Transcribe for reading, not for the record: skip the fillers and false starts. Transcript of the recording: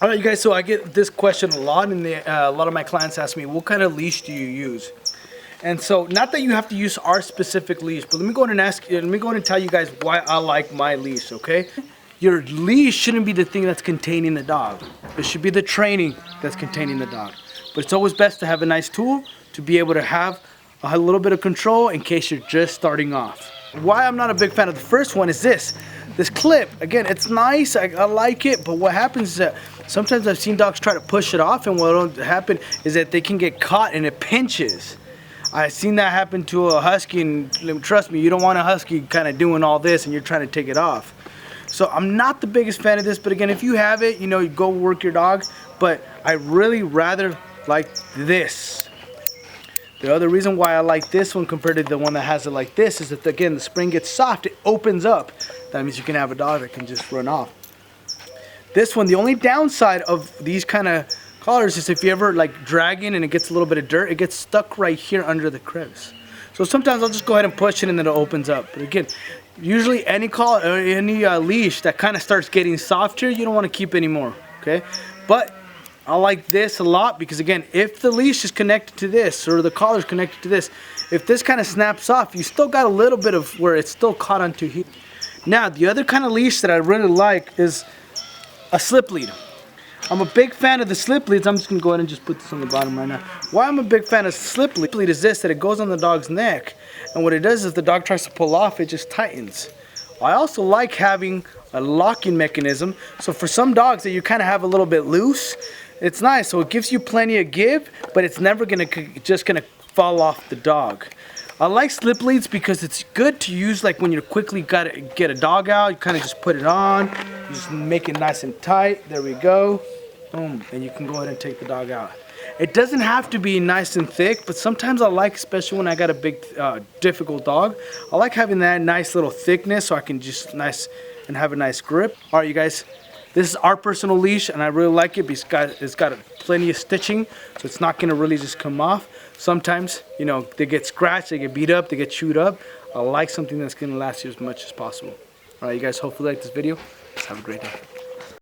All right, you guys, so I get this question a lot, and a lot of my clients ask me, what kind of leash do you use? And so, not that you have to use our specific leash, but let me go ahead and tell you guys why I like my leash, okay? Your leash shouldn't be the thing that's containing the dog. It should be the training that's containing the dog. But it's always best to have a nice tool to be able to have a little bit of control in case you're just starting off. Why I'm not a big fan of the first one is this clip. Again, it's nice, I like it, but what happens is that sometimes I've seen dogs try to push it off, and what'll happen is that they can get caught and it pinches. I've seen that happen to a husky, and trust me, you don't want a husky kind of doing all this and you're trying to take it off. So I'm not the biggest fan of this, but again, if you have it, you know, you go work your dog, but I really rather like this. The other reason why I like this one compared to the one that has it like this is that, again, the spring gets soft, it opens up. That means you can have a dog that can just run off. This one, the only downside of these kind of collars is if you ever like dragging and it gets a little bit of dirt, it gets stuck right here under the crevice. So sometimes I'll just go ahead and push it and then it opens up. But again, usually any collar or any leash that kind of starts getting softer, you don't want to keep anymore, okay? But I like this a lot because, again, if the leash is connected to this or the collar is connected to this, if this kind of snaps off, you still got a little bit of where it's still caught onto here. Now, the other kind of leash that I really like is a slip lead. I'm a big fan of the slip leads. I'm just going to go ahead and just put this on the bottom right now. Why I'm a big fan of slip lead is this, that it goes on the dog's neck, and what it does is the dog tries to pull off, it just tightens. I also like having a locking mechanism, so for some dogs that you kind of have a little bit loose, it's nice. So it gives you plenty of give, but it's never just gonna fall off the dog. I like slip leads because it's good to use like when you're quickly gotta get a dog out. You kind of just put it on, you just make it nice and tight. There we go. Boom, and you can go ahead and take the dog out. It doesn't have to be nice and thick, but sometimes I like, especially when I got a big, difficult dog, I like having that nice little thickness so I can just have a nice grip. All right, you guys. This is our personal leash, and I really like it because it's got plenty of stitching, so it's not going to really just come off. Sometimes, you know, they get scratched, they get beat up, they get chewed up. I like something that's going to last you as much as possible. All right, you guys, hopefully you like this video. Just have a great day.